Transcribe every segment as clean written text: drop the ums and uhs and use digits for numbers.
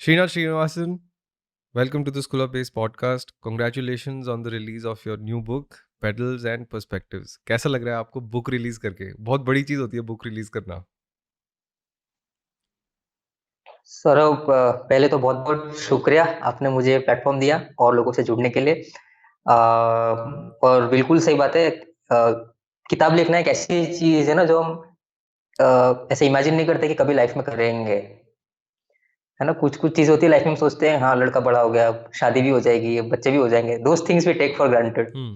Srinath Srinivasan, welcome to the School of Pace podcast. Congratulations on the release of your new book, Pedals and Perspectives. कैसा लग रहा है आपको book release करके? बहुत बड़ी चीज होती है बुक रिलीज करना. सौरभ, पहले तो बहुत बहुत शुक्रिया आपने मुझे प्लेटफॉर्म दिया और लोगों से जुड़ने के लिए। और बिल्कुल सही बात है। किताब लिखना एक ऐसी चीज है ना जो हम ऐसे इमेजिन नहीं करते कि कभी लाइफ में करेंगे, है ना। कुछ कुछ चीज होती है लाइफ में, हम सोचते हैं हाँ लड़का बड़ा हो गया, अब शादी भी हो जाएगी, अब बच्चे भी हो जाएंगे, those things we take for granted. Hmm.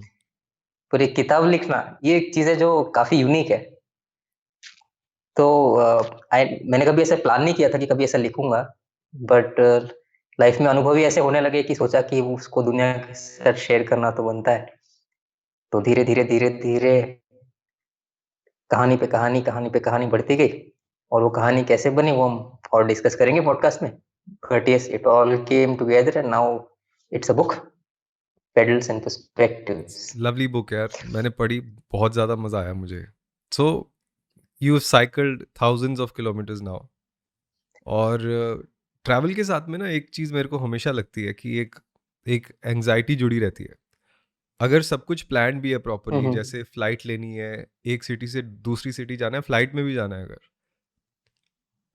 पर एक किताब लिखना ये एक चीज है जो काफी यूनिक है। तो मैंने कभी ऐसा प्लान नहीं किया था कि कभी ऐसा लिखूंगा, बट लाइफ में अनुभव ही ऐसे होने लगे कि सोचा कि उसको दुनिया के साथ शेयर करना तो बनता है। तो धीरे धीरे धीरे धीरे कहानी पे कहानी, कहानी पे कहानी बढ़ती गई, और वो कहानी कैसे बनी वो हम और डिस्कस करेंगे पॉडकास्ट में। But yes, it all came together and now it's a book, pedals and perspectives. Lovely book यार, मैंने पढ़ी, बहुत ज़्यादा मज़ा आया मुझे. So you cycled thousands of kilometres now. और ट्रैवल के साथ में ना एक चीज़ मेरे को हमेशा लगती है कि एक एक एंग्जाइटी जुड़ी रहती है. अगर सब कुछ प्लान भी है प्रॉपरली, हम्म, जैसे फ्लाइट लेनी है, एक सिटी से दूसरी सिटी जाना है, फ्लाइट में भी जाना है, अगर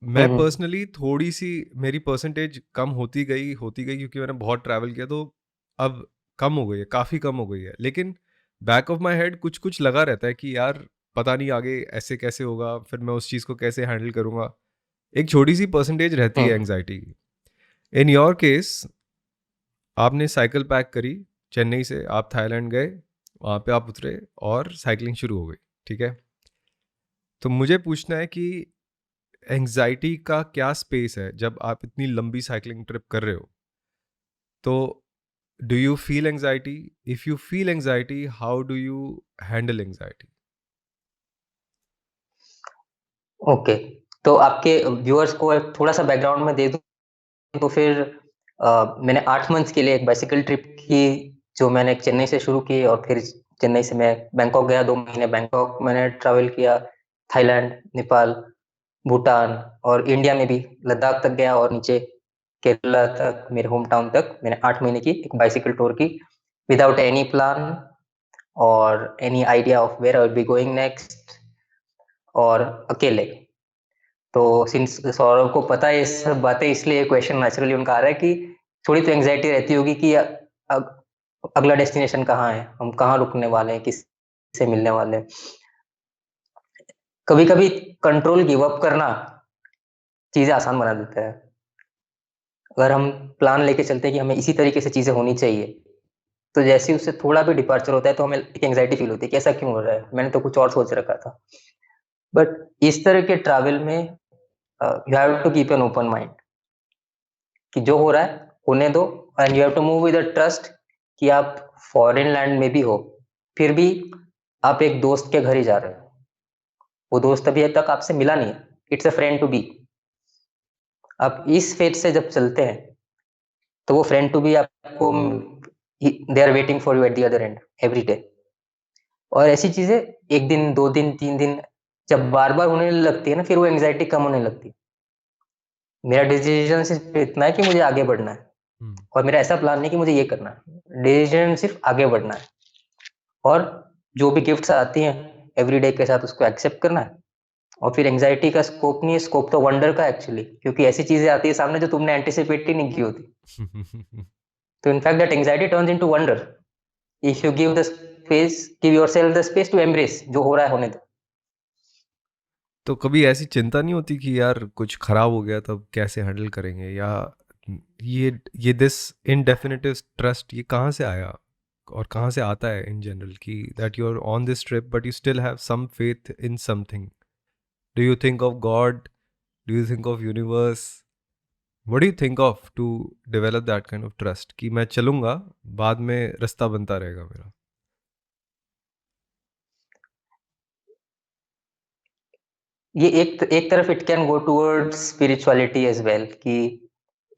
मैं हम्म, पर्सनली थोड़ी सी मेरी परसेंटेज कम होती गई क्योंकि मैंने बहुत ट्रैवल किया, तो अब कम हो गई है, काफ़ी कम हो गई है. लेकिन बैक ऑफ माई हेड कुछ कुछ लगा रहता है कि यार पता नहीं आगे ऐसे कैसे होगा, फिर मैं उस चीज़ को कैसे हैंडल करूँगा. एक छोटी सी परसेंटेज रहती है हम्म। एंग्जाइटी की. इन योर केस, आपने साइकिल पैक करी, चेन्नई से आप थाईलैंड गए, वहाँ पे आप उतरे और साइकिलिंग शुरू हो गई. ठीक है. तो मुझे पूछना है कि एंग्जाइटी का क्या स्पेस है जब आप इतनी लंबी साइकिलिंग ट्रिप कर रहे हो. तो do you feel anxiety? If you feel anxiety, how do you handle anxiety? Okay, तो आपके व्यूअर्स को एक थोड़ा सा बैकग्राउंड में दे दूं तो फिर मैंने 8 मंथ्स के लिए एक बाइसिकल ट्रिप की, जो मैंने चेन्नई से शुरू की, और फिर चेन्नई से मैं बैंकॉक गया, 2 महीने बैंकॉक मैंने ट्रैवल किया, थाईलैंड, नेपाल, भूटान, और इंडिया में भी लद्दाख तक गया, और नीचे केरला तक, मेरे होम टाउन तक मैंने 8 महीने की एक बाइसिकल टूर की, विदाउट एनी प्लान और any idea of where I will be going next, और अकेले। तो सिंस सौरभ को पता है ये सब बातें, इसलिए क्वेश्चन नेचुरली उनका आ रहा है कि थोड़ी तो एंग्जाइटी रहती होगी कि अगला डेस्टिनेशन कहाँ है, हम कहाँ रुकने वाले हैं, किस से मिलने वाले हैं। कभी कभी कंट्रोल गिव अप करना चीजें आसान बना देता है। अगर हम प्लान लेके चलते हैं कि हमें इसी तरीके से चीजें होनी चाहिए, तो जैसे ही उससे थोड़ा भी डिपार्चर होता है तो हमें एक एंग्जाइटी फील होती है कि ऐसा क्यों हो रहा है, मैंने तो कुछ और सोच रखा था। बट इस तरह के ट्रैवल में you have to keep an open mind कि जो हो रहा है होने दो, and you have to move with a trust कि आप फॉरेन लैंड में भी हो, फिर भी आप एक दोस्त के घर ही जा रहे हो। वो दोस्त अभी तक आपसे मिला नहीं है, it's a friend to be. आप इस फेज से जब चलते हैं तो वो फ्रेंड टू बी आपको, they are waiting for you at the other end every day. और ऐसी चीजें एक दिन, 2 दिन, 3 दिन जब बार बार होने लगती है ना, फिर वो एंग्जाइटी कम होने लगती है। मेरा डिसीजन सिर्फ इतना है कि मुझे आगे बढ़ना है, हम्म. और मेरा ऐसा प्लान नहीं कि मुझे ये करना है, डिसीजन सिर्फ आगे बढ़ना है। और जो भी गिफ्ट्स आती हैं एवरी डे के साथ उसको एक्सेप्ट करना है। और फिर एंग्जाइटी का स्कोप नहीं है, स्कोप तो वंडर का एक्चुअली, क्योंकि ऐसी चीजें आती है सामने जो तुमने एंटिसिपेट ही नहीं की होती। तो in fact that anxiety turns into wonder if you give the space, give yourself the space to embrace जो हो रहा है होने दो। तो कभी ऐसी चिंता नहीं होती कि यार कुछ खराब हो गया तब कैसे हैंडल करेंगे, या ये दिस इनडेफिनेटिव ट्रस्ट ये कहाँ से आया और कहाँ से आता है इन जनरल, कि that you are on this trip but you still have some faith in something? Do you think of God? Do you think of universe? What do you think of to develop that kind of trust कि मैं चलूंगा, बाद में रास्ता बनता रहेगा मेरा? ये एक तरफ it can go towards spirituality as well, कि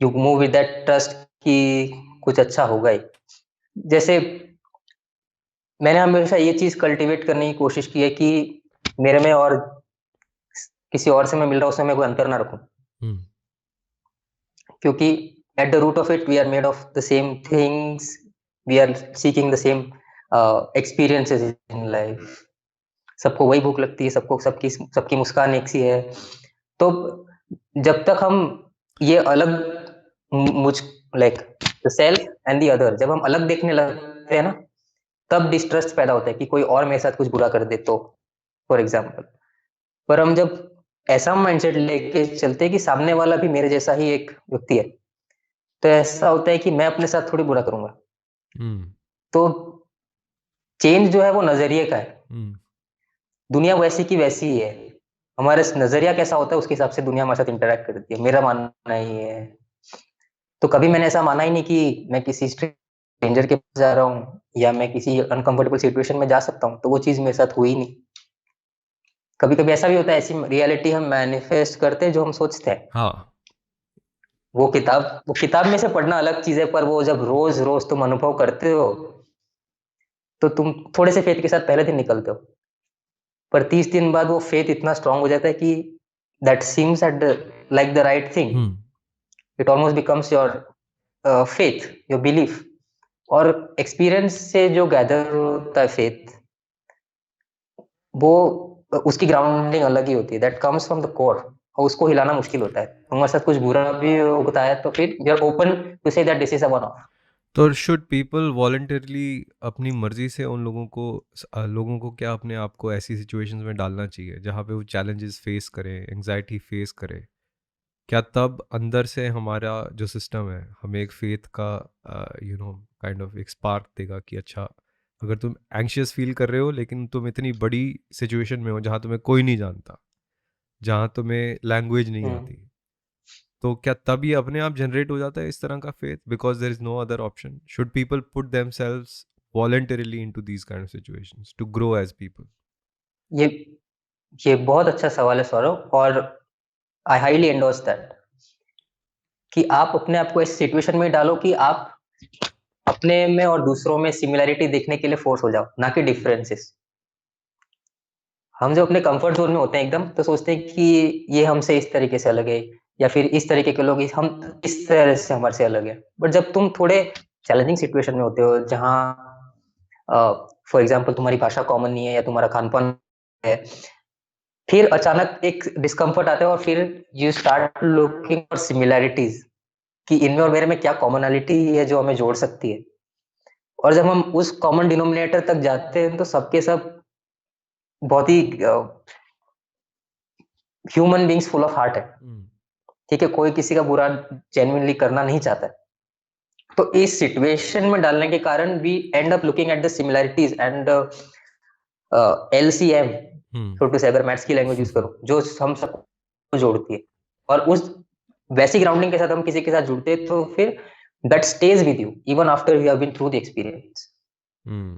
you move with that trust कि कुछ अच्छा होगा ही। जैसे मैंने हमेशा ये चीज कल्टीवेट करने की कोशिश की है कि मेरे में और किसी और से मैं मिल रहा हूँ उसमें मैं कोई अंतर ना रखूं। हम्म. क्योंकि at the root of it we are made of the same things, we are seeking the same experiences in life. सबको वही भूख लगती है, सबको सबकी सबकी मुस्कान एक सी है। तो जब तक हम ये अलग मुझ like the self and the other, जब हम अलग देखने लगते हैं ना, तब डिस्ट्रस्ट पैदा होता है कि कोई और मेरे साथ कुछ बुरा कर दे तो, फॉर एग्जाम्पल। पर हम जब ऐसा माइंडसेट लेके चलते हैं कि सामने वाला भी मेरे जैसा ही एक व्यक्ति है, तो ऐसा होता है कि मैं अपने साथ थोड़ी बुरा करूंगा। हम्म। तो चेंज जो है वो नजरिए का है। हम्म। दुनिया वैसी की वैसी ही है, हमारे नजरिया कैसा होता है उसके हिसाब से दुनिया हमारे साथ इंटरेक्ट करती है, मेरा मानना ही है। तो कभी मैंने ऐसा माना ही नहीं कि मैं किसी स्ट्रेंजर के पास जा रहा हूँ या मैं किसी अनकंफर्टेबल सिचुएशन में जा सकता हूँ, तो वो चीज मेरे साथ हुई ही नहीं। कभी कभी ऐसा भी होता है, ऐसी रियलिटी हम मैनिफेस्ट करते हैं जो हम सोचते हैं। हाँ। वो किताब में से पढ़ना अलग चीज है, पर वो जब रोज रोज तुम अनुभव करते हो, तो तुम थोड़े से फेथ के साथ पहले दिन निकलते हो, पर 30 दिन बाद वो फेथ इतना स्ट्रांग हो जाता है कि that seems at like the right thing. Hmm. It almost becomes your faith, your belief. और एक्सपीरियंस से जो गैदर होता है फेथ, वो उसकी ग्राउंडिंग अलग ही होती है, that comes from the core, और उसको हिलाना मुश्किल होता है। तुम्हारे साथ कुछ बुरा भी होता है तो फिर you are open to say that this is a one off. तो शुड पीपल वॉलंटरली अपनी मर्जी से उन लोगों को क्या अपने आप को ऐसी सिचुएशंस में डालना चाहिए जहाँ पे वो चैलेंजेस फेस करें, एंजाइटी फेस करें? क्या तब अंदर से हमारा जो सिस्टम है हमें एक फेथ का काइंड ऑफ एक स्पार्क देगा कि अच्छा, अगर तुम एंग्शियस फील कर रहे हो लेकिन तुम इतनी बड़ी सिचुएशन में हो जहाँ तुम्हें कोई नहीं जानता, जहाँ तुम्हें लैंग्वेज नहीं आती, तो क्या तब ये अपने आप जनरेट हो जाता है इस तरह का faith because there is no other option? Should people put themselves voluntarily into these kind of situations to grow as people? ये ये बहुत अच्छा सवाल है सौरभ, और आई हाईली एंडोर्स दैट कि आप अपने आप को इस सिचुएशन में डालो कि आप अपने में और दूसरों में सिमिलैरिटी देखने के लिए फोर्स हो जाओ, ना कि डिफरेंसेस। हम जो अपने कंफर्ट जोन में होते हैं एकदम, तो सोचते हैं कि ये हमसे इस तरीके से अलग है, या फिर इस तरीके के लोग हम इस तरह से हमारे से अलग है। बट जब तुम थोड़े चैलेंजिंग सिचुएशन में होते हो, जहाँ फॉर एग्जाम्पल तुम्हारी भाषा कॉमन नहीं है या तुम्हारा खान पान है, फिर अचानक एक डिस्कम्फर्ट आता है, और फिर you start looking for similarities कि इनमें और मेरे में क्या कॉमनैलिटी है जो हमें जोड़ सकती है। और जब हम उस कॉमन डिनोमिनेटर तक जाते हैं, तो सबके सब बहुत ही human beings full of heart है। Hmm. ठीक है, कोई किसी का बुरा जेन्युइनली करना नहीं चाहता है। तो इस सिचुएशन में डालने के कारण we end up looking at the similarities and LCM, Hmm. So to say, अगर मैथ्स की लैंग्वेज यूज करो, जो हम सबको जोड़ती है। और उस वैसी ग्राउंडिंग के साथ हम किसी के साथ जुड़ते हैं, तो फिर that stage with you even after you have been through the experience. Hmm.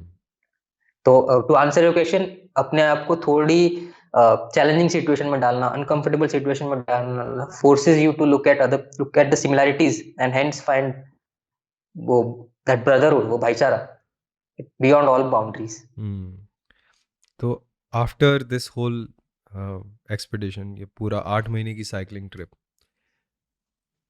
तो टू आंसर योर क्वेश्चन, अपने आप को थोड़ी चैलेंजिंग सिचुएशन में डालना, अनकंफर्टेबल सिचुएशन में डालना, forces you to look at the similarities and hence find वो दैट ब्रदरहुड, वो भाईचारा बियॉन्ड ऑल बाउंड्रीज। Hmm. तो आफ्टर दिस होल एक्सपीडिशन, ये पूरा 8 महीने की cycling trip,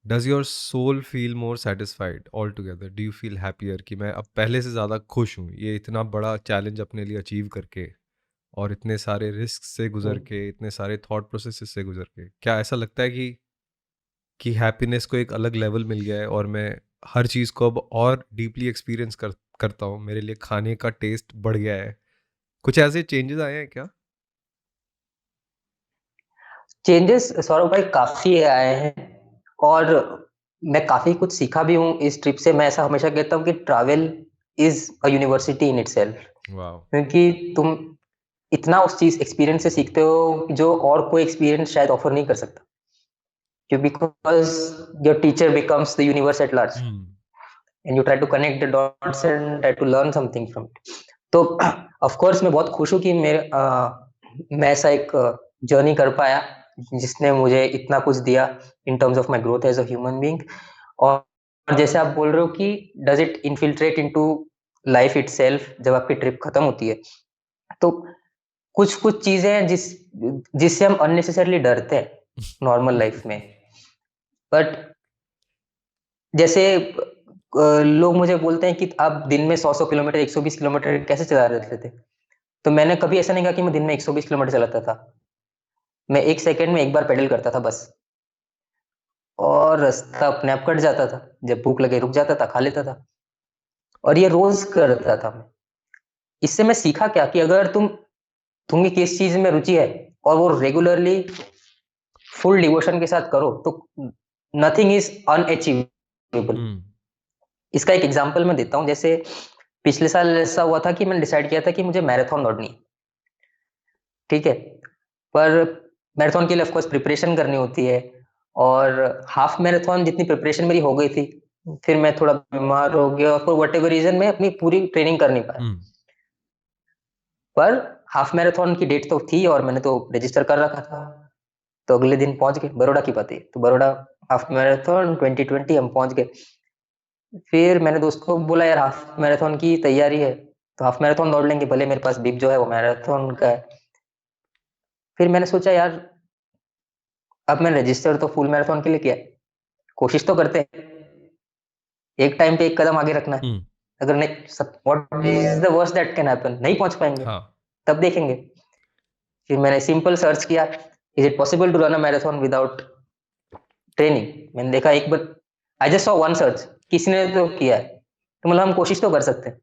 does your soul feel more satisfied all together? Do you feel happier कि मैं अब पहले से ज़्यादा खुश हूँ ये इतना बड़ा चैलेंज अपने लिए अचीव करके, और इतने सारे रिस्क से गुजर के, इतने सारे थॉट प्रोसेस से गुजर के? क्या ऐसा लगता है कि हैप्पीनेस को एक अलग लेवल मिल गया है और मैं हर चीज़ को अब और डीपली एक्सपीरियंस करता हूँ, मेरे लिए खाने का टेस्ट बढ़ गया है? कुछ ऐसे चेंजेस आए हैं क्या? चेंजेस सौरभ भाई काफी आए हैं, और मैं काफी कुछ सीखा भी हूँ इस ट्रिप से। मैं ऐसा हमेशा कहता हूँ कि travel is a university in itself, वाह। क्योंकि तुम इतना उस चीज एक्सपीरियंस से सीखते हो जो और कोई एक्सपीरियंस शायद ऑफर नहीं कर सकता, क्योंकि because your teacher becomes the universe at large, hmm. And you try to connect the dots and try to learn something from it. तो ऑफ कोर्स मैं बहुत खुश हूँ कि मैं ऐसा एक जर्नी कर पाया जिसने मुझे इतना कुछ दिया in terms of my growth as a human being. और जैसे आप बोल रहे हो कि does it infiltrate into life itself, जब आपकी ट्रिप खत्म होती है, तो कुछ कुछ चीजें हैं जिससे हम अननेसेसरली डरते हैं नॉर्मल लाइफ में। बट जैसे लोग मुझे बोलते हैं कि आप दिन में 100-100 किलोमीटर, 120 किलोमीटर कैसे चला लेते थे? तो मैंने कभी ऐसा नहीं कहा कि मैं दिन में 120 किलोमीटर चलाता था। मैं 1 सेकंड में 1 बार पेडल करता था बस, और रास्ता अपने आप कट जाता था। जब भूख लगे रुक जाता था, खा लेता था, और ये रोज़ करता था मैं। इससे मैं सीखा क्या कि अगर तुम्हें किस चीज़ में रुचि है और वो रेगुलरली फुल डिवोशन के साथ करो, तो नथिंग इज़ अनअचीवेबल। हम्म। इसका एक एग्जांपल मैं देता हूँ। जैसे पिछले साल ऐसा हुआ था कि मैंने डिसाइड किया था कि मुझे मैराथन दौड़नी है, ठीक है? पर मैराथन के लिए ऑफ कोर्स प्रिपरेशन करनी होती है, और हाफ मैराथन जितनी प्रिपरेशन मेरी हो गई थी, फिर मैं थोड़ा बीमार हो गया और फॉर व्हाटएवर रीज़न मैं अपनी पूरी ट्रेनिंग कर नहीं पाया। हम्म। पर हाफ मैराथन की डेट तो थी और मैंने तो रजिस्टर कर रखा था। तो अगले दिन पहुँच गए, बड़ौदा की बात है। तो बड़ौदा हाफ मैराथन 2020 हम पहुँच गए। फिर मैंने दोस्त को बोला, यार हाफ मैराथन की तैयारी है, तो हाफ मैराथन दौड़ लेंगे, भले मेरे पास बिप जो है वो मैराथन का है। फिर मैंने सोचा, यार अब मैं रजिस्टर तो फुल मैराथन के लिए किया है, कोशिश तो करते हैं, एक टाइम पे एक कदम आगे रखना है। हम्म। अगर नहीं, what is the worst that can happen, नहीं पहुंच पाएंगे, हाँ। तब देखेंगे। फिर मैंने सिंपल सर्च किया, is it possible to run a marathon without training. मैंने देखा एक बार, I just saw one search, किसी ने तो किया है, तो मतलब हम कोशिश तो कर सकते हैं।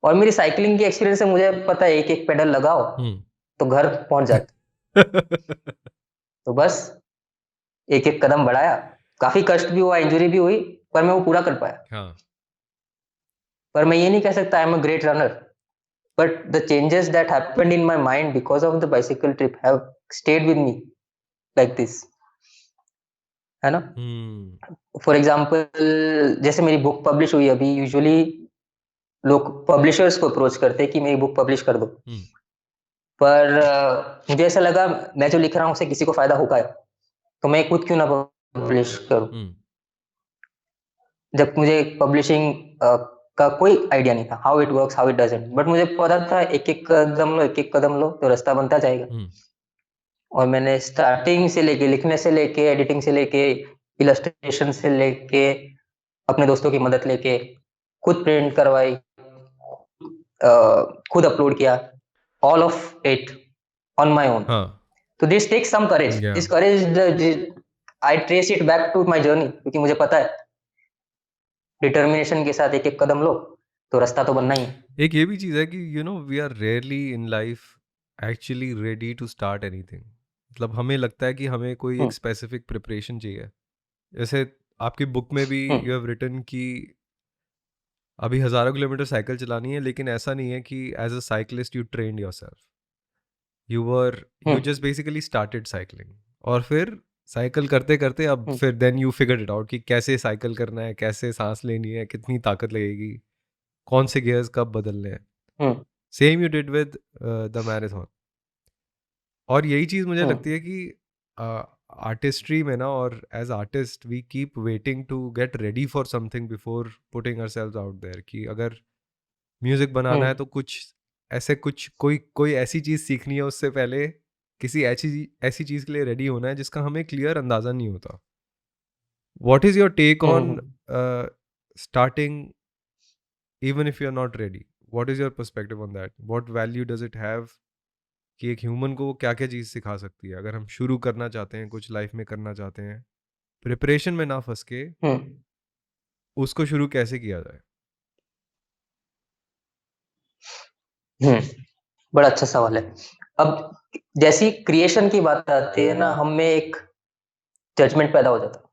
और मेरी साइकिलिंग की एक्सपीरियंस से मुझे पता है, एक एक पेडल लगाओ हम्म। तो घर पहुंच जाते। तो बस एक एक कदम बढ़ाया, काफी कष्ट भी हुआ, इंजरी भी हुई, पर मैं वो पूरा कर पाया। हाँ। पर मैं ये नहीं कह सकता I am a great runner, but the changes that happened in my mind because of the bicycle trip have stayed with me like this, है ना? हम्म। फॉर एग्जाम्पल, जैसे मेरी बुक पब्लिश हुई अभी, यूजुअली लोग पब्लिशर्स को अप्रोच करते हैं कि मेरी बुक पब्लिश कर दो। हम्म। पर मुझे ऐसा लगा, मैं जो लिख रहा हूँ उससे किसी को फायदा होगा है, तो मैं खुद क्यों ना पब्लिश करूँ। हम्म। जब मुझे पब्लिशिंग का कोई आइडिया नहीं था, how it works, how it doesn't, but मुझे पता था एक एक कदम लो, एक एक कदम लो तो रास्ता बनता जाएगा। हम्म। और मैंने स्टार्टिंग से लेके, लिखने से लेके, एडिटिंग से लेके, इलस्ट्रेशन से लेके, अपने दोस्तों की मदद लेके, खुद प्रिंट करवाई, खुद अपलोड किया, all of it on my own. हाँ। तो दिस टेक्स सम करेज, या this courage I trace it back to my journey, क्योंकि मुझे पता है डिटर्मिनेशन के साथ एक एक कदम लो तो रास्ता तो बनना ही है। एक ये भी चीज़ है कि we are rarely in life actually ready to start anything. मतलब हमें लगता है कि हमें कोई एक हम्म, स्पेसिफिक प्रिपरेशन चाहिए। जैसे आपकी बुक में भी हम्म, यू हैव रिटन कि अभी हज़ारों किलोमीटर साइकिल चलानी है, लेकिन ऐसा नहीं है कि as a cyclist you trained yourself. You hmm, just basically started cycling, और फिर साइकिल करते करते अब हम्म, फिर then you figured it out कि कैसे साइकिल करना है, कैसे सांस लेनी है, कितनी ताकत लगेगी, कौन से गियर्स कब बदलने हैं। Hmm, same you did with the marathon. और यही चीज़ मुझे हम्म, लगती है कि आर्टिस्ट्री में ना, और as artist we keep waiting to get ready for something before putting ourselves out there, कि अगर म्यूजिक बनाना है हम्म, तो कुछ ऐसे कुछ कोई कोई ऐसी चीज़ सीखनी है, उससे पहले किसी ऐसी ऐसी चीज़ के लिए रेडी होना है जिसका हमें क्लियर अंदाज़ा नहीं होता। What is your take hmm, on starting even if you are not ready? What is your perspective on that? What value does it have कि एक ह्यूमन को क्या क्या चीज़ सिखा सकती है अगर हम शुरू करना चाहते हैं, कुछ लाइफ में करना चाहते हैं, प्रिपरेशन में ना फंस के हम्म, उसको शुरू कैसे किया जाए? हम्म। बड़ा अच्छा सवाल है। अब जैसी क्रिएशन की बात आती है ना, हम में एक जजमेंट पैदा हो जाता है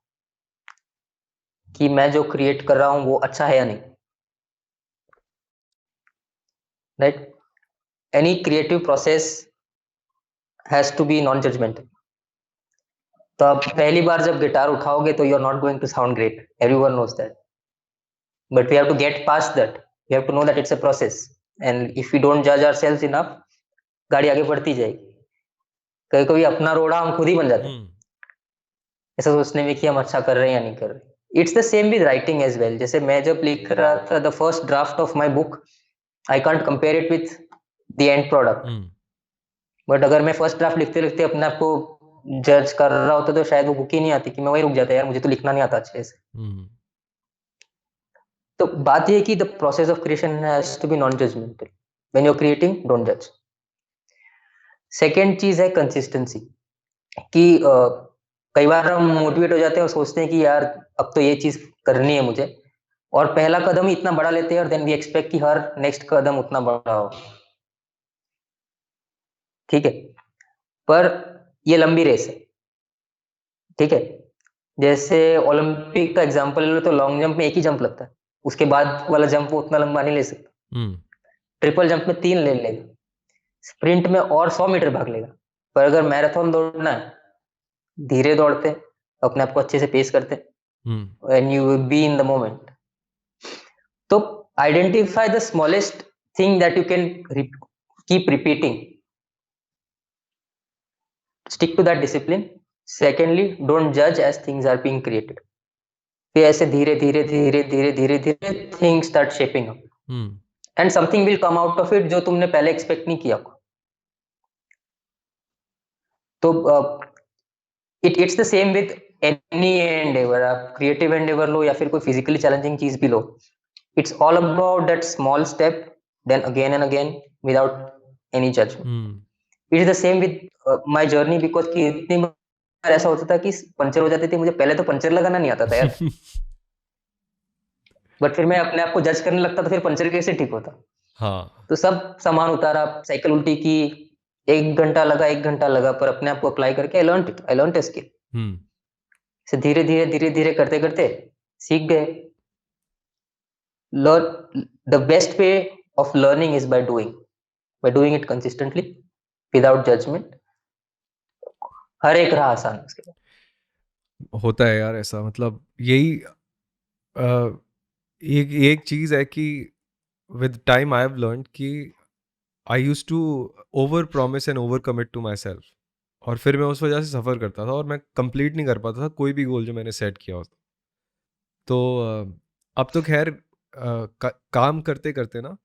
कि मैं जो क्रिएट कर रहा हूँ वो अच्छा है या नहीं, right? Any creative process has to be non judgemental. तो आप पहली बार जब गिटार उठाओगे तो you are not going to sound great, everyone knows that, but we have to get past that, we have to know that it's a process, and if we don't जज ourselves enough, गाड़ी आगे बढ़ती जाएगी। कभी कभी अपना रोड़ा हम खुद ही बन जाते हैं, हम्म। ऐसा सोचने में कि हम अच्छा कर रहे हैं या नहीं कर रहे। It's the same with writing as well. जैसे मैं जब लिख रहा था the first draft of my book, I can't compare it with the end product, hmm. But अगर मैं फर्स्ट ड्राफ्ट लिखते लिखते अपने आप को जज कर रहा होता तो शायद वो बुक ही नहीं आती, कि मैं वही रुक जाता, यार मुझे तो लिखना नहीं आता अच्छे से। हम्म। तो बात ये है कि the process of creation has to be non judgemental. When you are creating, don't जज। सेकंड चीज है कंसिस्टेंसी, कि कई बार हम मोटिवेट हो जाते हैं और सोचते हैं कि यार अब तो ये चीज करनी है मुझे, और पहला कदम ही इतना बड़ा लेते हैं और देन वी एक्सपेक्ट कि हर नेक्स्ट कदम उतना बड़ा हो। ठीक है, पर ये लंबी रेस है। ठीक है, जैसे ओलंपिक का एग्जांपल ले लो, तो लॉन्ग जंप में एक ही जंप लगता है, उसके बाद वाला जंप वो उतना लंबा नहीं ले सकता। हम्म। ट्रिपल जंप में 3 ले लेगा, स्प्रिंट में और 100 मीटर भाग लेगा। पर अगर मैराथन दौड़ना है, धीरे दौड़ते हैं, अपने आप को अच्छे से पेस करते हम्म। हैं, and you will be in the moment. तो identify the smallest thing that you can keep repeating, stick to that discipline. Secondly, don't जज as things are being created. फिर ऐसे धीरे धीरे धीरे धीरे धीरे धीरे things start shaping up, hmm. And something will come out of it जो तुमने पहले एक्सपेक्ट नहीं किया। तो it's the same with any endeavour, आप क्रिएटिव एंडेवर लो या फिर कोई फिजिकली चैलेंजिंग चीज भी लो, it's all about that small step, then again and again, without any judgement. Hmm. It is the same with my journey, because कि इतनी बार ऐसा होता था कि पंचर हो जाती थी, मुझे पहले तो पंचर लगाना नहीं आता था यार, बट फिर मैं अपने आप को जज करने लगता था, फिर पंचर कैसे ठीक होता। हाँ। तो सब सामान उतारा, साइकिल उल्टी की, 1 घंटा लगा, 1 घंटा लगा, पर अपने आप को अप्लाई करके आई लर्न स्किल। हम्म। से धीरे धीरे धीरे धीरे करते करते सीख गए। Learn, the best way of learning is by doing it consistently, without judgement. हर एक राह आसान है उसके बाद। होता है यार ऐसा, मतलब यही एक एक चीज़ है कि with time I have learn कि I use to overpromise and overcommit to myself, और फिर मैं उस वजह से सफ़र करता था और मैं कंप्लीट नहीं कर पाता था कोई भी गोल जो मैंने सेट किया होता। तो अब तो खैर काम करते करते ना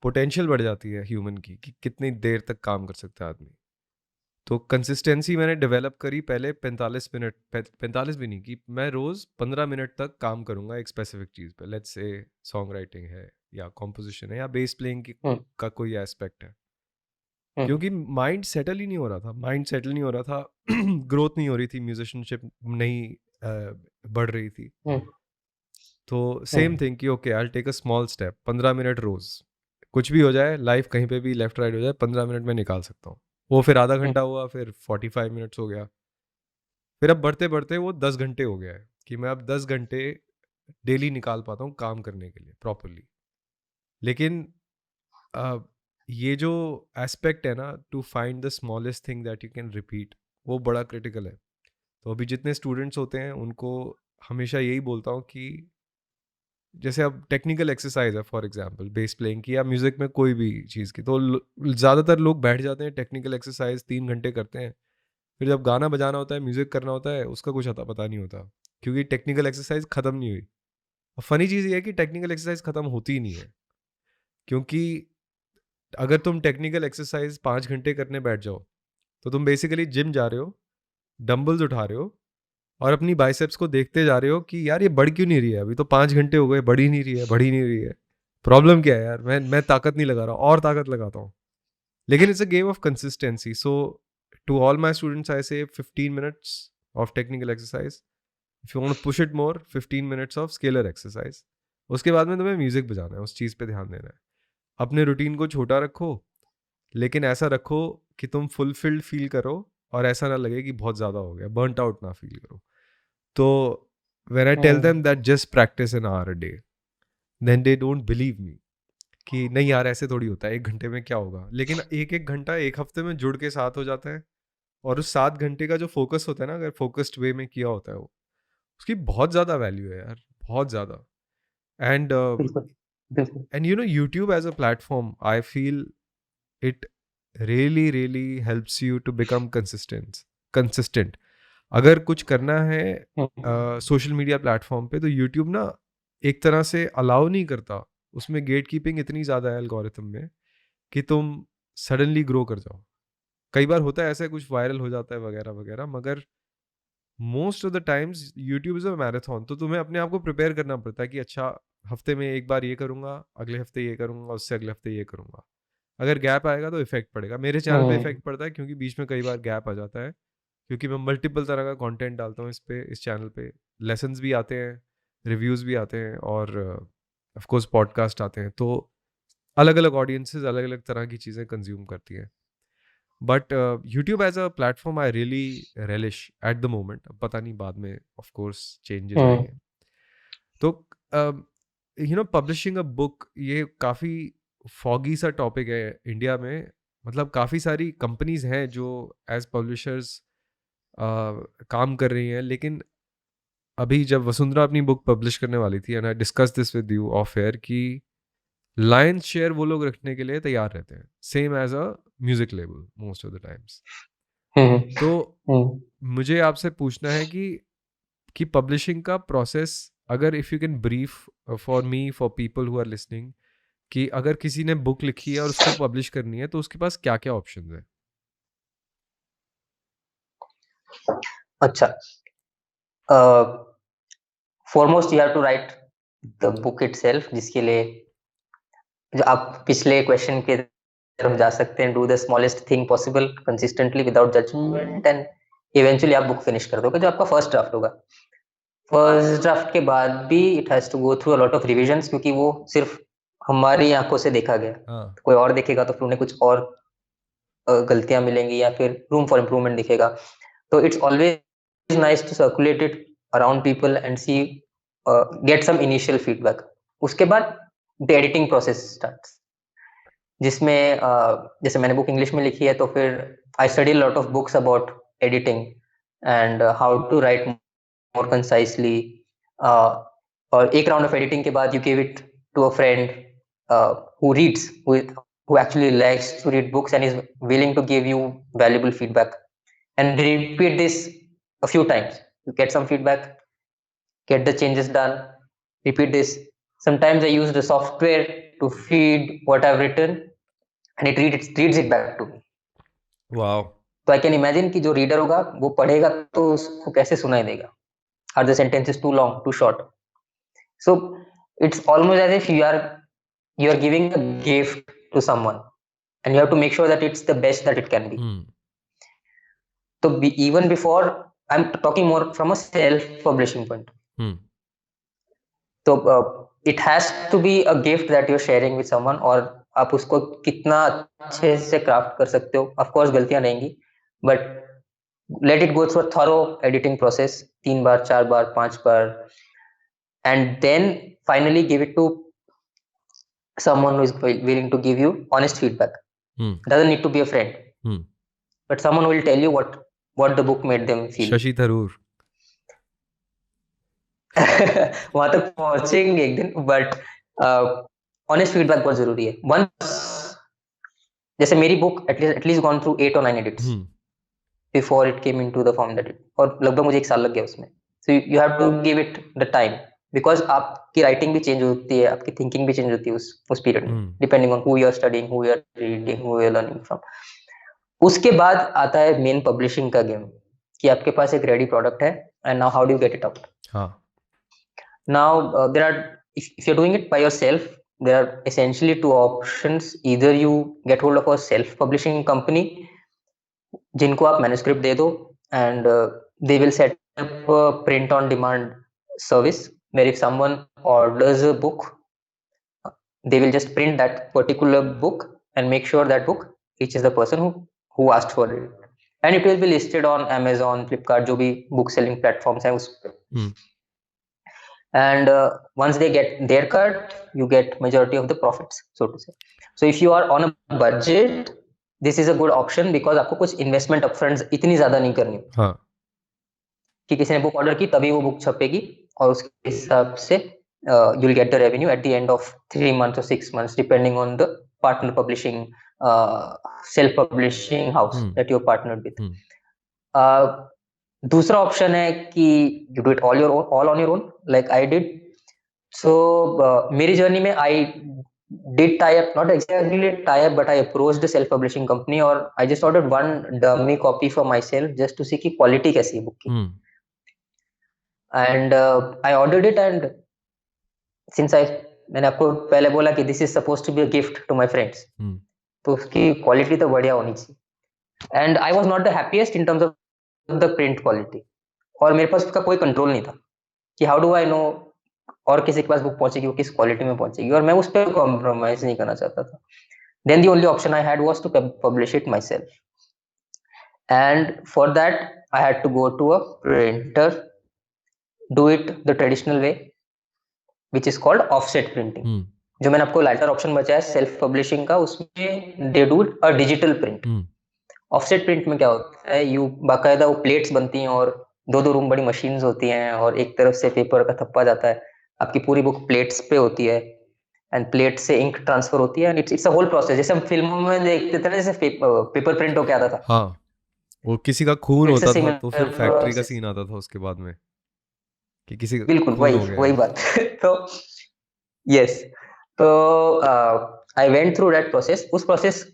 पोटेंशियल बढ़ जाती है ह्यूमन की कि कितनी देर तक काम कर सकता है आदमी। तो कंसिस्टेंसी मैंने डेवलप करी पहले 45 मिनट, 45 भी नहीं, कि मैं रोज़ 15 मिनट तक काम करूंगा एक स्पेसिफिक चीज़ पे। लेट्स से सॉन्ग राइटिंग है या कॉम्पोजिशन है या बेस प्लेइंग की हम्म, का कोई एस्पेक्ट है। हम्म, क्योंकि माइंड सेटल ही नहीं हो रहा था, माइंड सेटल नहीं हो रहा था ग्रोथ नहीं हो रही थी, म्यूजिशियनशिप नहीं बढ़ रही थी। हम्म, तो सेम हम्म, थिंग कि okay I take a small step, 15 minute रोज, कुछ भी हो जाए, लाइफ कहीं पे भी लेफ्ट राइट हो जाए, 15 मिनट में निकाल सकता हूँ। वो फिर आधा हम्म, घंटा हुआ, फिर 45 मिनट्स हो गया, फिर अब बढ़ते बढ़ते वो 10 घंटे हो गया है कि मैं अब 10 घंटे डेली निकाल पाता हूँ काम करने के लिए प्रॉपरली। लेकिन अ, ये जो एस्पेक्ट है ना, to find the smallest thing that you can repeat, वो बड़ा क्रिटिकल है। तो अभी जितने स्टूडेंट्स होते हैं उनको हमेशा यही बोलता हूँ कि जैसे अब टेक्निकल एक्सरसाइज है फॉर एग्जांपल बेस प्लेइंग की या म्यूजिक में कोई भी चीज़ की, तो ज़्यादातर लोग बैठ जाते हैं टेक्निकल एक्सरसाइज 3 घंटे करते हैं, फिर जब गाना बजाना होता है, म्यूजिक करना होता है, उसका कुछ अता पता नहीं होता, क्योंकि टेक्निकल एक्सरसाइज ख़त्म नहीं हुई। और फनी चीज़ ये है कि टेक्निकल एक्सरसाइज ख़त्म होती ही नहीं है, क्योंकि अगर तुम टेक्निकल एक्सरसाइज 5 घंटे करने बैठ जाओ, तो तुम बेसिकली जिम जा रहे हो, डंबल्स उठा रहे हो, और अपनी बाइसेप्स को देखते जा रहे हो कि यार ये बढ़ क्यों नहीं रही है, अभी तो 5 घंटे हो गए, बढ़ ही नहीं रही है, बढ़ ही नहीं रही है, प्रॉब्लम क्या है यार, मैं ताकत नहीं लगा रहा, और ताकत लगाता हूँ। लेकिन it's a game of consistency. So to all my students I say 15 minutes of technical exercise, if you want to push it more 15 minutes of scalar exercise. उसके बाद में तुम्हें म्यूजिक बजाना है, उस चीज़ पे ध्यान देना है। अपने रूटीन को छोटा रखो, लेकिन ऐसा रखो कि तुम फुलफिल्ड फील करो, और ऐसा ना लगे कि बहुत ज़्यादा हो गया, बर्नट आउट ना फील करो। तो when I tell them that just practice an hour a day, then they don't believe me कि नहीं यार ऐसे थोड़ी होता है, 1 घंटे में क्या होगा। लेकिन एक एक घंटा एक हफ्ते में जुड़ के साथ हो जाता है, और उस 7 घंटे का जो फोकस होता है ना, अगर फोकस्ड वे में किया होता है वो, उसकी बहुत ज़्यादा वैल्यू है यार, बहुत ज़्यादा। एंड बिल्कुल, बिल्कुल। And you know YouTube as a platform, I feel it really helps you to become consistent. अगर कुछ करना है हम्म, सोशल मीडिया प्लेटफॉर्म पे, तो यूट्यूब ना एक तरह से अलाउ नहीं करता, उसमें गेट कीपिंग इतनी ज़्यादा है एल्गोरिथम में कि तुम सडनली ग्रो कर जाओ। कई बार होता है ऐसा, कुछ वायरल हो जाता है वगैरह वगैरह, मगर most of the times YouTube is a marathon, तो तुम्हें अपने आप को प्रिपेयर करना पड़ता है कि अच्छा हफ्ते में एक बार ये करूँगा, अगले हफ्ते ये करूँगा, उससे अगले हफ्ते ये करूँगा। अगर गैप आएगा तो इफेक्ट पड़ेगा। मेरे चैनल पे इफेक्ट पड़ता है क्योंकि बीच में कई बार गैप आ जाता है, क्योंकि मैं मल्टीपल तरह का कंटेंट डालता हूँ इस चैनल पे। लेसन्स भी आते हैं, रिव्यूज़ भी आते हैं, और ऑफ कोर्स पॉडकास्ट आते हैं। तो अलग अलग ऑडियंसेस अलग अलग तरह की चीज़ें कंज्यूम करती हैं। But YouTube as a platform I really relish at the moment. अब पता नहीं बाद में ऑफ कोर्स चेंजेस आएंगे। तो पब्लिशिंग अ बुक ये काफ़ी फॉगी सा टॉपिक है इंडिया में। मतलब काफ़ी सारी कंपनीज हैं जो एज पब्लिशर्स काम कर रही हैं, लेकिन अभी जब वसुंधरा अपनी बुक पब्लिश करने वाली थी, and I discuss this with you off air, कि लायंस शेयर वो लोग रखने के लिए तैयार रहते हैं, same as a music label most of the times. तो मुझे आपसे पूछना है कि पब्लिशिंग का प्रोसेस, अगर if you can brief for me, for people who are listening, कि अगर किसी ने बुक लिखी है और उसको पब्लिश करनी है तो उसके पास क्या क्या ऑप्शन है? अच्छा, foremost you have to write the book itself, जिसके लिए जो आप पिछले क्वेश्चन के तरफ जा सकते हैं, do the smallest thing possible consistently without judgement, and eventually आप बुक फिनिश कर दोगे, जो आपका फर्स्ट ड्राफ्ट होगा। फर्स्ट ड्राफ्ट के बाद भी it has to go through a lot of revisions, क्योंकि वो सिर्फ हमारी आंखों से देखा गया। हाँ। कोई और देखेगा तो फिर उन्हें कुछ और गलतियां मिलेंगी या फिर रूम फॉर इम्प्रूवमेंट दिखेगा। तो it's always nice to circulate it around people and see, get some initial feedback. उसके बाद द एडिटिंग प्रोसेस स्टार्ट्स, जिसमें जैसे मैंने बुक इंग्लिश में लिखी है, तो फिर I study lot of books about editing and how to write more concisely. और एक राउंड ऑफ एडिटिंग के बाद you give it to a friend who reads, who actually likes to read books and is willing to give you valuable feedback, and repeat this a few times. You get some feedback, get the changes done, repeat this. Sometimes I use the software to feed what I've written, and it reads it back to me. Wow. तो I can imagine कि जो reader होगा वो पढ़ेगा तो उसको कैसे सुनाई देगा, are the sentences too long, too short? So it's almost as if you are giving a gift to someone, and you have to make sure that it's the best that it can be. So even before, I'm talking more from a self-publishing point. So it has to be a gift that you're sharing with someone, और आप उसको कितना अच्छे से craft कर सकते हो। Of course गलतियां रहेंगी, but let it go through a thorough editing process, 3 bar 4 bar 5 bar, and then finally give it to someone who is willing to give you honest feedback. Doesn't need to be a friend, but someone who will tell you what the book made them feel. Shashi Tharoor. वहां तक पहुंचेंगे एक दिन, but honest feedback बहुत जरूरी है। Once जैसे मेरी book at least gone through 8 or 9 edits before it came into the form that it, और लगभग मुझे 1 साल लग गया उसमें। So you have to give it the time, because आपकी राइटिंग भी चेंज होती है, आपकी थिंकिंग भी चेंज होती है उस पीरियड में, depending on who you are studying, who you are reading, who you are learning from. उसके बाद आता है मेन पब्लिशिंग का गेम, कि आपके पास एक रेडी प्रोडक्ट है, and now how do you get it out? Now there are, if you're doing it by yourself, there are essentially 2 options. Either you get hold of a self publishing company जिनको आप manuscript दे दो, and they will set up a print on demand service, where if someone orders a book, they will just print that particular book and make sure that book reaches the person who asked for it, and it will be listed on Amazon, Flipkart, जो भी book selling platforms हैं उस पे। And once they get their cut, you get majority of the profits, so to say. So if you are on a budget, this is a good option, because आपको कुछ investment upfront इतनी ज्यादा नहीं करनी, कि किसी ने बुक ऑर्डर की तभी वो बुक छपेगी, और उसके हिसाब से you will get the revenue at the end of 3 months or 6 months, depending on the partner publishing, self publishing house that you're partnered with. दूसरा ऑप्शन है कि you do it all on your own, like I did. So मेरी journey में I did tie up, not exactly tie up, but I approached a self-publishing company, और I just ordered one dummy copy for myself just to see कि quality कैसी है book की. And I ordered it, and since I मैंने आपको पहले बोला कि this is suppose to be a gift to my friends, तो उसकी क्वालिटी तो बढ़िया होनी चाहिए। And I was not the happiest in terms of the print quality, और मेरे पास उसका कोई कंट्रोल नहीं था कि हाउ डू आई नो और किसी के पास बुक पहुंचेगी, वो किस क्वालिटी में पहुंचेगी, और मैं उस पर कॉम्प्रोमाइज नहीं करना चाहता था। Then the only option I had was to publish it myself, and for that I had to go to a printer, do it the traditional way which is called offset printing. जो मैंने आपको lighter option बचाया self publishing का, उसमें they do a digital print. Offset print में क्या होता है, यू बाकायदा वो प्लेट्स बनती हैं और दो दो रूम बड़ी मशीन्स होती हैं, और एक तरफ से पेपर का थप्पा जाता है, आपकी पूरी बुक प्लेट्स पे होती है, एंड प्लेट से इंक ट्रांसफर होती है, and it's a whole process, जैसे हम फिल्मों में देखते थे ना, जैसे पेपर प्रिंट होके आता था। हाँ, वो किसी का खून इट्स अ होता था तो सिमिलर फिर फैक्ट्री का प्रोसेस, सीन आता था उसके बाद में कि किसी का बिल्कुल खून वही हो गया वही है। बात। तो यस, तो I went through that process. उस प्रोसेस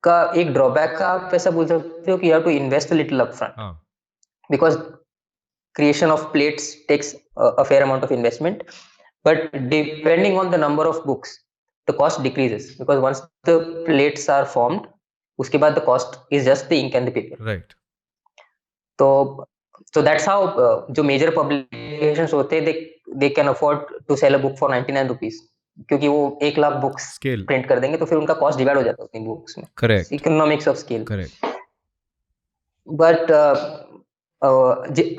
का एक ड्रॉबैक का आप ऐसा बोल सकते हो कि you have to invest a little upfront, हाँ, because creation of plates takes a fair amount of investment, but depending on the number of books the cost decreases, because once the plates are formed, उसके बाद the cost is just the ink and the paper। Right. तो so that's how जो major publications होते हैं, they can afford to sell a book for 99 rupees, क्योंकि वो 1 lakh books scale. Print कर देंगे, तो फिर उनका कॉस्ट डिवाइड हो जाता है उतनी बुक्स में, correct. Economics of scale. Correct. But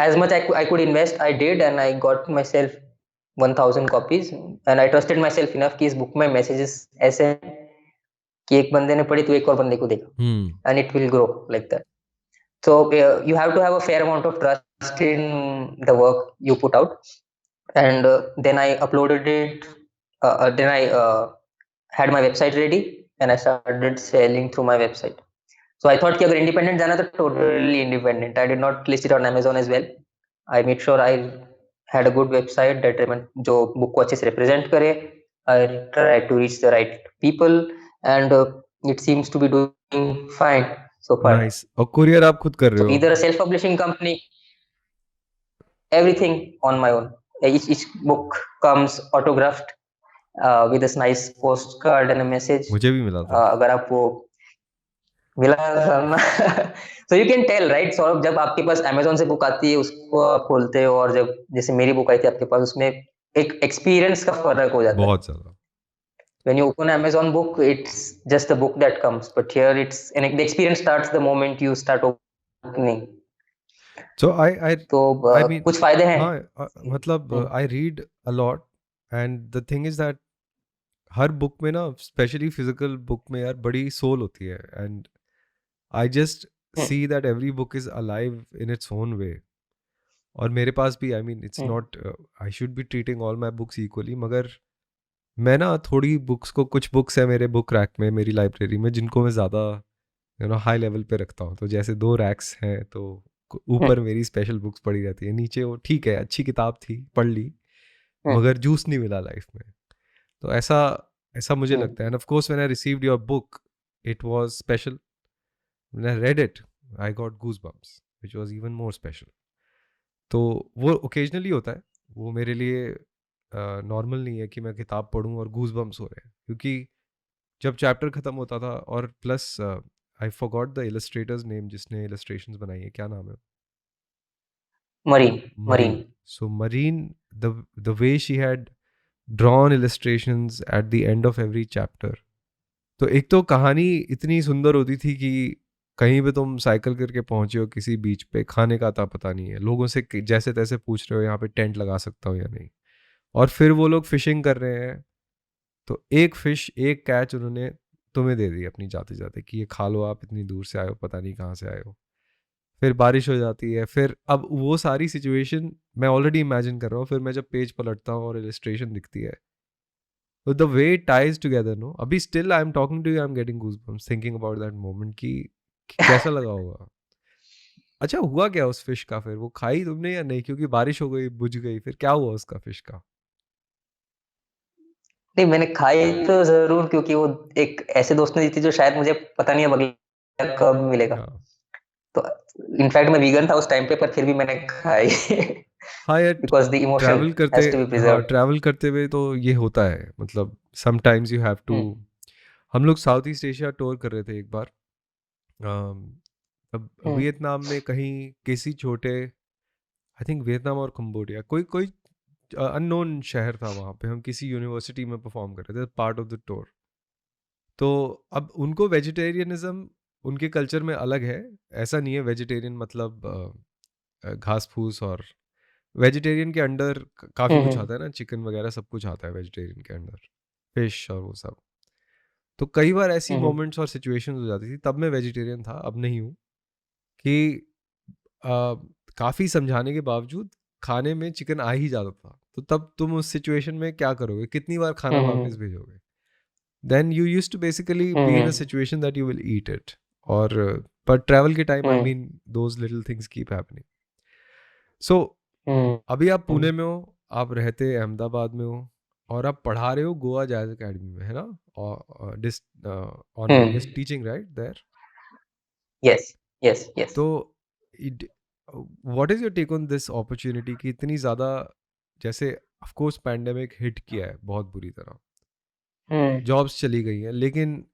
as much I could invest, I did, and I got myself 1000 copies, and I trusted myself enough कि इस बुक में मैसेजेस ऐसे हैं कि एक बंदे ने पढ़ी तो एक और बंदे को देगा, and it will grow like that. So you have to have a fair amount of trust in the work you put out, and then I uploaded it. Then I had my website ready, and I started selling through my website. So I thought कि अगर independent जाना तो totally independent. I did not list it on Amazon as well. I made sure I had a good website that जो book को अच्छे से represent करे. I tried to reach the right people, and it seems to be doing fine so far. Nice. और courier आप खुद कर रहे So हो? either a self-publishing company, everything on my own. Each book comes autographed with a nice postcard and a message. मुझे भी मिला था। अगर आप वो मिला था ना, so you can tell right Saurabh, जब आपके पास Amazon से बुक आती है उसको आप खोलते हो, और जब जैसे मेरी बुक आई थी आपके पास, उसमें एक एक्सपीरियंस का फर्क हो जाता है। बहुत ज़्यादा। When you open Amazon book, it's just a book that comes, but here it's and the experience starts the moment you start opening. So I तो I mean, कुछ फायदे हैं। हाँ, मतलब I read a lot, and the thing is that her book में ना, specially physical book में यार, बड़ी सोल होती है, and I just see that every book is alive in its own way. और मेरे पास भी, I mean, it's not, I should be treating all my books equally, मगर मैं ना थोड़ी बुक्स को, कुछ बुक्स है मेरे बुक रैक में, मेरी लाइब्रेरी में, जिनको मैं ज़्यादा हाई लेवल पे रखता हूँ। तो जैसे 2 रैक्स हैं, तो ऊपर मेरी स्पेशल बुक्स पड़ी रहती है, नीचे वो ठीक है, अच्छी किताब थी, पढ़ ली, मगर जूस नहीं मिला लाइफ में। तो ऐसा ऐसा मुझे लगता है। End of course when I received your book, it was special. When I read it, I got goose bumps, which was even more special. तो वो ओकेजनली होता है, वो मेरे लिए नॉर्मल नहीं है कि मैं किताब पढूं और गूज बम्प्स हो रहे हैं, क्योंकि जब चैप्टर खत्म होता था, और plus I forgot the illustrators name जिसने इलस्ट्रेशंस बनाई है, क्या नाम है? Marine marine. Marine so marine, the way she had drawn illustrations at the end of every chapter, तो एक तो कहानी इतनी सुंदर होती थी कि कहीं पे तुम साइकिल करके पहुंचे हो किसी बीच पे, खाने का था पता नहीं है, लोगों से जैसे तैसे पूछ रहे हो यहाँ पे टेंट लगा सकता हूँ या नहीं, और फिर वो लोग फिशिंग कर रहे हैं, तो एक फिश, एक कैच उन्होंने तुम्हें दे दी अपनी जाते जाते कि ये खा लो, आप इतनी दूर से आए हो, पता नहीं कहाँ से आए हो। फिर बारिश हो जाती है, फिर अब वो सारी सिचुएशन मैं ऑलरेडी इमेजिन कर रहा हूँ, फिर मैं जब पेज पलटता हूँ और इलस्ट्रेशन दिखती है, तो the way it ties together, no, अभी still I am talking to you, I am getting goosebumps thinking about that moment कि कैसा लगा होगा। अच्छा, हुआ क्या उस फिश का? फिर वो खाई तुमने या नहीं? क्योंकि बारिश हो गई, बुझ गई, फिर क्या हुआ उसका, फिश का? नहीं, मैंने खाई तो जरूर, क्योंकि वो एक ऐसे दोस्त ने दी थी जो शायद मुझे पता नहीं अब अगला कब मिलेगा। हाँ। तो इनफैक्ट मैं वीगन था उस टाइम पे, पर फिर भी मैंने खाई। हाँ यार, because the emotion has to be preserved. Travel करते हुए तो ये होता है, मतलब sometimes you have to. Hmm. हम लोग साउथ ईस्ट एशिया टूर कर रहे थे एक बार। अम, अब Hmm. वियतनाम में कहीं किसी छोटे, आई थिंक वियतनाम और कंबोडिया, कोई कोई अननोन शहर था, वहाँ पे हम किसी यूनिवर्सिटी में परफॉर्म कर रहे थे, पार्ट ऑफ द टूर। तो अब उनको वेजिटेरियनिज्म उनके कल्चर में अलग है। ऐसा नहीं है वेजिटेरियन मतलब घास फूस, और वेजिटेरियन के अंडर काफ़ी कुछ Hmm. आता है ना, चिकन वगैरह सब कुछ आता है वेजिटेरियन के अंडर, फिश और वो सब। तो कई बार ऐसी Hmm. मोमेंट्स और सिचुएशंस हो जाती थी, तब मैं वेजिटेरियन था, अब नहीं हूँ, कि काफ़ी समझाने के बावजूद खाने में चिकन आ ही जाता था। तो तब तुम उस सिचुएशन में क्या करोगे, कितनी बार खाना Hmm. वापस भेजोगे? Then you used to basically be in a Hmm. Situation that you will eat it. और पर ट्रैवल के time, I Hmm. Mean those little things keep happening. So Hmm. अभी आप पुणे Hmm. में हो, आप रहते अहमदाबाद में हो, और आप पढ़ा रहे हो गोवा जैज एकेडमी में, है ना? और online yes, Hmm. Teaching right there. Yes. Yes. Yes. तो what is your take on this opportunity कि इतनी ज़्यादा, जैसे ऑफ कोर्स पैंडेमिक हिट किया है बहुत बुरी तरह, Hmm. जॉब्स चली गई हैं, लेकिन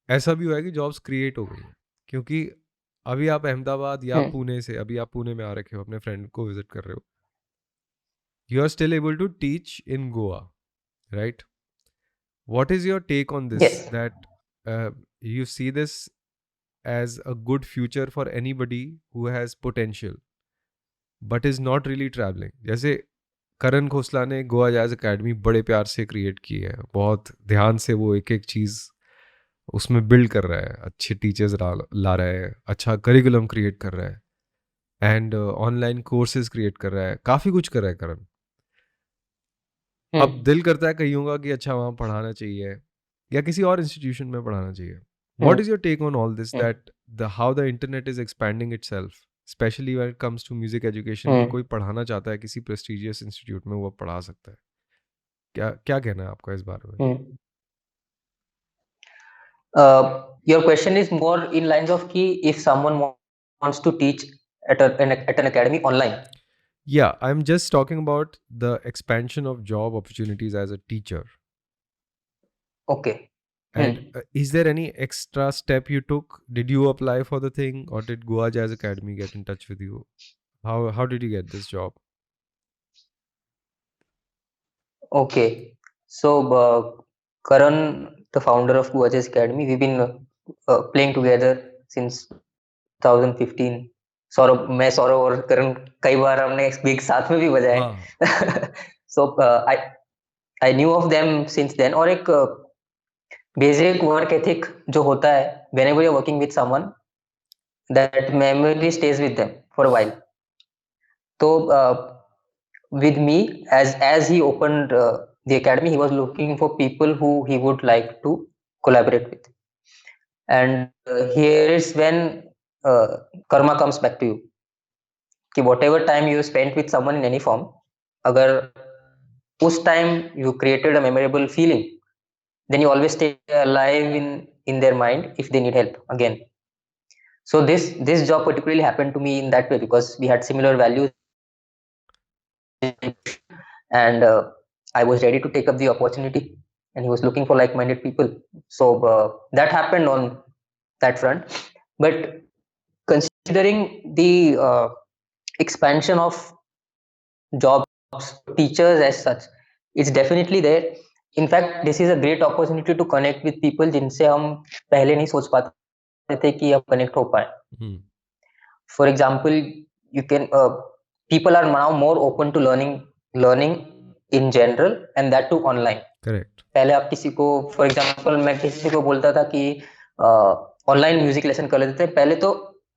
ऐसा भी हुआ है कि जॉब्स क्रिएट हो गई हैं, क्योंकि अभी आप अहमदाबाद या Hmm. पुणे से, अभी आप पुणे में आ रखे हो, अपने फ्रेंड को विजिट कर रहे हो, you are still able to teach in Goa, right? What is your take on this? Yes. That you see this as a good future for anybody who has potential but is not really traveling? जैसे करण खोसला ने Goa jazz academy बड़े प्यार से create की है, बहुत ध्यान से वो एक एक चीज़ उसमें बिल्ड कर रहा है, अच्छे टीचर्स ला रहा है, अच्छा करिकुलम क्रिएट कर रहा है, एंड ऑनलाइन कोर्सेज क्रिएट कर रहा है, काफ़ी कुछ कर रहा है करण। अब Hmm. दिल करता है कईयों का कि अच्छा वहाँ पढ़ाना चाहिए या किसी और इंस्टीट्यूशन में पढ़ाना चाहिए। Hmm. What is your take on all this, Hmm. That the how the internet is expanding itself, specially when it comes to music education, कि Hmm. कोई पढ़ाना चाहता है किसी प्रेस्टिजियस इंस्टीट्यूट में, वो पढ़ा सकता है। क्या क्या कहना है आपका इस बारे में? Hmm. Your question is more in lines of key if someone wants to teach at an academy online. Yeah, I'm just talking about the expansion of job opportunities as a teacher. Okay. And Hmm. is there any extra step you took? Did you apply for the thing, or did Goa Jazz Academy get in touch with you? How did you get this job? Okay. So, Karan, the founder of Guajas Academy, we've been playing together since 2015. Saurabh, मैं सौरभ और करण कई बार हमने एक साथ में भी हाँ, बजाए। So I I knew of them since then. और एक बेसिक वर्क एथिक जो होता है whenever you're working with someone, that memory stays with them for a while. तो with me, as he opened the academy, he was looking for people who he would like to collaborate with. And here is when karma comes back to you, कि whatever time you spent with someone in any form, अगर उस time you created a memorable feeling, then you always stay alive in their mind if they need help again. So this job particularly happened to me in that way because we had similar values, and I was ready to take up the opportunity, and he was looking for like-minded people. So that happened on that front. But considering the expansion of jobs, teachers as such, it's definitely there. In fact, this is a great opportunity to connect with people जिनसे हम पहले नहीं सोच पाते थे कि हम connect हो पाए. hmm, For example, you can people are now more open to learning in general, and that too online. correct. पहले आप किसी को, फॉर एग्जांपल मैं किसी को बोलता था कि ऑनलाइन म्यूजिक लेसन कर लेते थे, पहले तो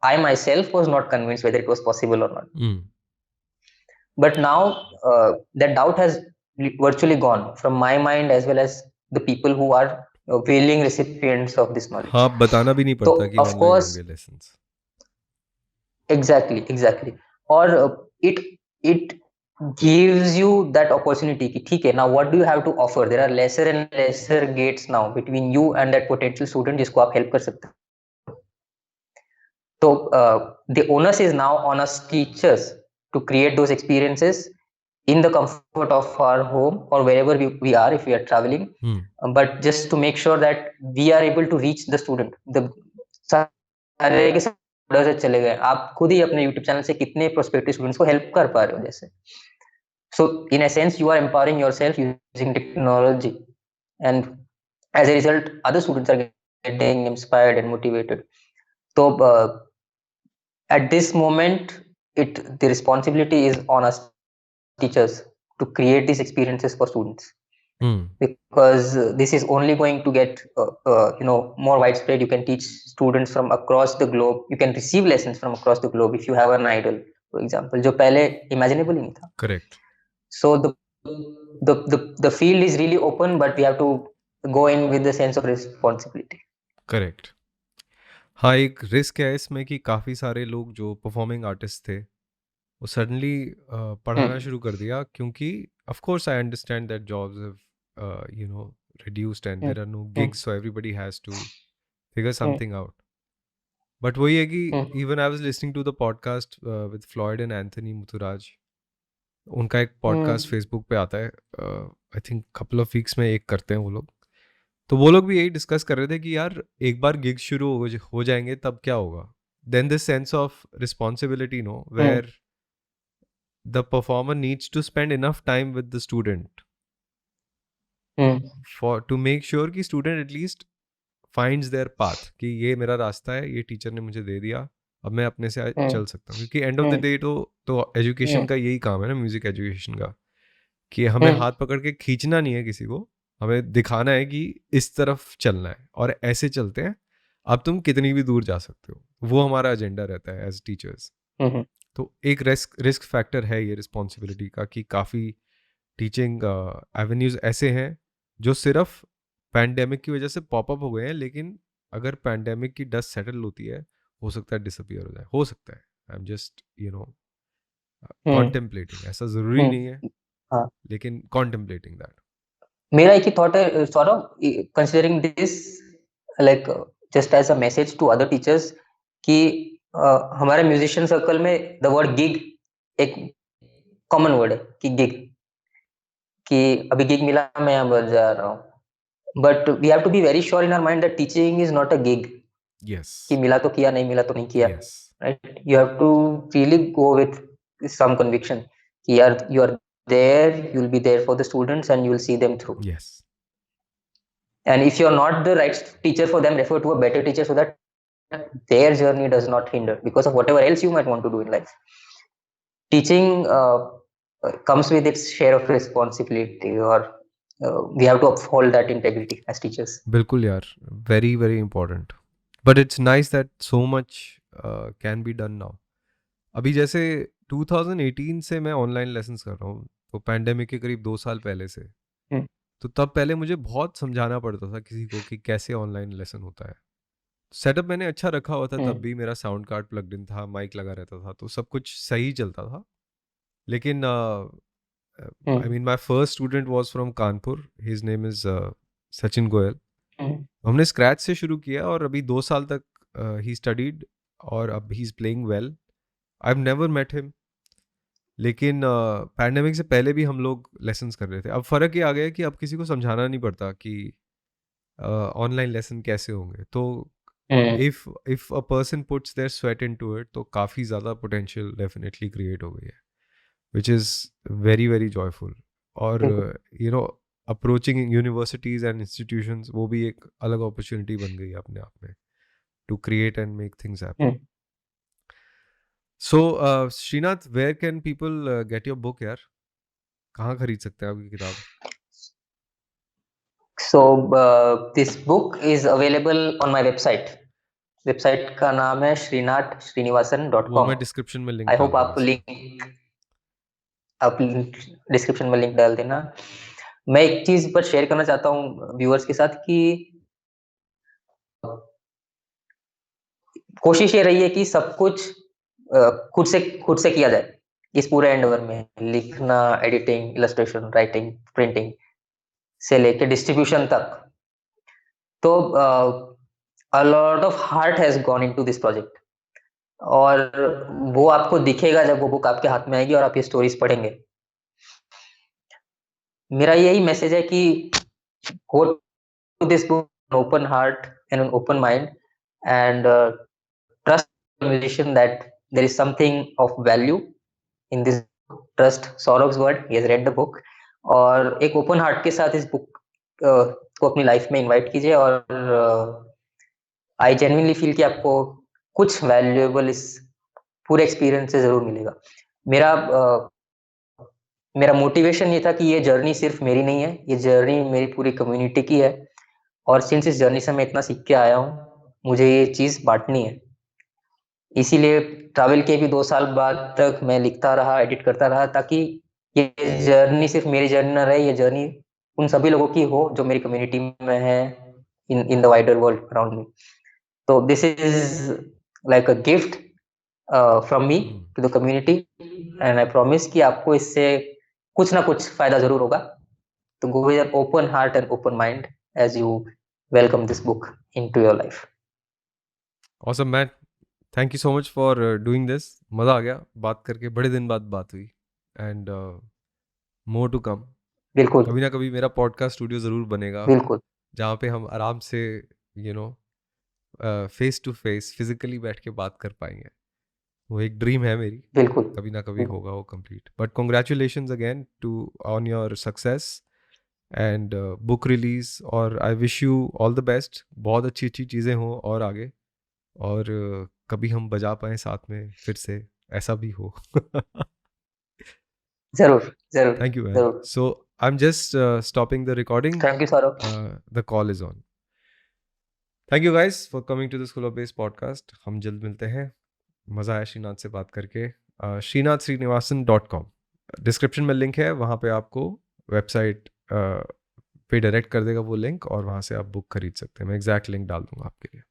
I myself was not convince whether it was possible और not. Hmm. But now that doubt has virtually gone from my mind as well as the people who are willing recipients of this knowledge. हाँ, अब बताना भी नहीं So पड़ता कि of online course, होंगे lessons. exactly. और it gives you that opportunity कि ठीक है, now what do you have to offer? There are lesser and lesser gates now between you and that potential student जिसको आप help कर सकते हो. So the onus is now on us teachers to create those experiences in the comfort of our home or wherever we are if we are traveling. But just to make sure that we are able to reach the student. The सारे के सारे से चले गए, आप खुद ही अपने YouTube channel से कितने प्रोस्पेक्टिव स्टूडेंट्स को हेल्प कर पा रहे हो जैसे. So in a sense you are empowering yourself using technology, and as a result other students are getting inspired and motivated. So at this moment the responsibility is on us teachers to create these experiences for students, because this is only going to get more widespread. You can teach students from across the globe, you can receive lessons from across the globe if you have an idol, for example, जो पहले imaginable ही नहीं था. Correct. So the field is really open, but we have to go in with the sense of responsibility. Correct. हाँ, एक risk है इसमें कि काफ़ी सारे लोग जो परफॉर्मिंग आर्टिस्ट थे वो सडनली पढ़ाना शुरू कर दिया, क्योंकि of course I understand that jobs have reduced and there are no gigs, so everybody has to figure something out. But वही है कि even I was listening to the podcast with Floyd and Anthony Muthuraj. उनका एक podcast Facebook पे आता है, I think couple of weeks में एक करते हैं वो लोग. तो वो लोग भी यही डिस्कस कर रहे थे कि यार एक बार गिग शुरू हो जाएंगे तब क्या होगा. Then this sense of responsibility no where the performer needs to spend enough time with the student for to make sure कि student at least finds their path, कि ये मेरा रास्ता है, ये टीचर ने मुझे दे दिया, अब मैं अपने से चल सकता हूँ. क्योंकि एंड ऑफ द डे तो एजुकेशन का यही काम है ना, म्यूजिक एजुकेशन का, कि हमें हाथ पकड़ के खींचना नहीं है किसी को, हमें दिखाना है कि इस तरफ चलना है और ऐसे चलते हैं, अब तुम कितनी भी दूर जा सकते हो. वो हमारा एजेंडा रहता है एज टीचर्स. तो एक रिस्क फैक्टर है ये रिस्पॉन्सिबिलिटी का, कि काफ़ी टीचिंग एवेन्यूज़ ऐसे हैं जो सिर्फ पैंडेमिक की वजह से पॉपअप हो गए हैं, लेकिन अगर पैंडेमिक की डस्ट सेटल होती है हो सकता है डिसअपियर हो जाए, हो सकता है. आई एम जस्ट कॉन्टेम्पलेटिंग, ऐसा ज़रूरी नहीं है, लेकिन कॉन्टेम्पलेटिंग दैट. मेरा एक ही थॉट है, sort of considering this like just as a message to other teachers, कि हमारे म्यूजिशियन सर्कल में द वर्ड गिग एक कॉमन वर्ड है, कि गिग, कि अभी गिग मिला मैं यहाँ बजा रहा हूँ. But we have to be very sure in our mind that teaching is not a gig. Yes. कि मिला तो किया, नहीं मिला तो नहीं किया. Yes. Right. You have to really go with some conviction कि यार you are there, you will be there for the students and you will see them through. Yes. And if you are not the right teacher for them, refer to a better teacher so that their journey does not hinder because of whatever else you might want to do in life. Teaching comes with its share of responsibility, or we have to uphold that integrity as teachers. बिल्कुल यार, very very important. But it's nice that so much can be done now. अभी जैसे 2018 से मैं online lessons कर रहा हूँ, तो पैंडेमिक के करीब 2 साल पहले से. तो तब पहले मुझे बहुत समझाना पड़ता था किसी को कि कैसे ऑनलाइन लेसन होता है. सेटअप मैंने अच्छा रखा हुआ था, तब भी मेरा साउंड कार्ड प्लग्ड इन था, माइक लगा रहता था, तो सब कुछ सही चलता था. लेकिन I mean my first student was from Kanpur, his name is Sachin Goyal. हमने स्क्रैच से शुरू किया और अभी 2 साल तक ही स्टडीड और अब he is playing well. I have never met him, लेकिन पैंडेमिक से पहले भी हम लोग लेसन्स कर रहे थे. अब फ़र्क ये आ गया कि अब किसी को समझाना नहीं पड़ता कि ऑनलाइन लेसन कैसे होंगे. तो if a person puts their sweat into it, तो काफ़ी ज़्यादा पोटेंशियल डेफिनेटली क्रिएट हो गई है, which is very very joyful. और अप्रोचिंग यूनिवर्सिटीज़ एंड इंस्टीट्यूशंस, वो भी एक अलग अपॉर्चुनिटी बन गई अपने आप में to create and make things happen. So, Srinath, where can people get your book यार? कहाँ खरीद सकते हैं आपकी किताब? So, this book is available on my website. Website का नाम है srinathsrinivasan.com. वो मैं डिस्क्रिप्शन में लिंक आई होप आप डिस्क्रिप्शन में लिंक डाल देना. मैं एक चीज पर शेयर करना चाहता हूँ व्यूअर्स के साथ कि कोशिश ये रही है कि सब कुछ खुद से किया जाए इस पूरे एंडवर में. लिखना, एडिटिंग, इलस्ट्रेशन, राइटिंग, प्रिंटिंग से लेके डिस्ट्रीब्यूशन तक. तो a lot of heart has gone into this project. और वो आपको दिखेगा जब वो बुक आपके हाथ में आएगी और आप ये स्टोरीज पढ़ेंगे। मेरा यही मैसेज है कि go to this book with an open heart and an open mind, and trust the musician that there is something of value in this book. Trust Saurav's word, he has read the book, और एक open heart के साथ इस book को अपनी life में invite कीजिए। और आई जेन्युइनली फील कि आपको कुछ वैल्यूएबल इस पूरे एक्सपीरियंस से जरूर मिलेगा। मेरा मेरा मोटिवेशन ये था कि ये जर्नी सिर्फ मेरी नहीं है, ये जर्नी मेरी पूरी कम्युनिटी की है। और सिंस इस जर्नी से मैं इतना सीख के आया हूँ, मुझे ये चीज़ बाँटनी है। इसीलिए ट्रैवल के भी 2 साल बाद तक मैं लिखता रहा, एडिट करता रहा, ताकि ये जर्नी सिर्फ मेरी जर्नी ना रहे, ये जर्नी उन सभी लोगों की हो जो मेरी कम्युनिटी में है, in in the wider world around me. तो this is like a gift from me to the community, and I promise कि आपको इससे कुछ ना कुछ फ़ायदा ज़रूर होगा। तो go with an open heart and open mind as you welcome this book into your life. Awesome man, thank you so much for doing this. मज़ा आ गया बात करके, बड़े दिन बाद बात हुई। And more to come. बिल्कुल, कभी ना कभी मेरा पॉडकास्ट स्टूडियो ज़रूर बनेगा, बिल्कुल, जहाँ पे हम आराम से you know face to face physically बैठ के बात कर पाएंगे। वो एक ड्रीम है मेरी, बिल्कुल। कभी ना कभी होगा वो complete. But congratulations again to on your success and book release, और I wish you all the best. बहुत अच्छी अच्छी चीज़ें हों और आगे, और कभी हम बजा पाएँ साथ में फिर से, ऐसा भी हो। ज़रूर, ज़रूर, थैंक यू मैन। ज़रूर। So I am just stopping the recording, thank you Saurabh. The call is on. Thank you guys for coming to the school of base podcast. हम जल्द मिलते हैं। मज़ा आया श्रीनाथ से बात करके। श्रीनाथ डिस्क्रिप्शन में लिंक है, वहाँ पे आपको वेबसाइट पे डायरेक्ट कर देगा वो लिंक, और वहाँ से आप बुक खरीद सकते हैं। मैं एग्जैक्ट लिंक डाल दूंगा आपके लिए।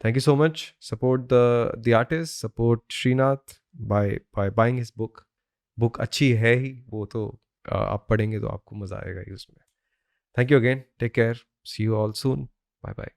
Thank you so much. Support the artist, support Srinath by buying his book. Book अच्छी है ही, वो तो आप पढ़ेंगे तो आपको मज़ा आएगा ही उसमें। Thank you again, take care, see you all soon, bye bye.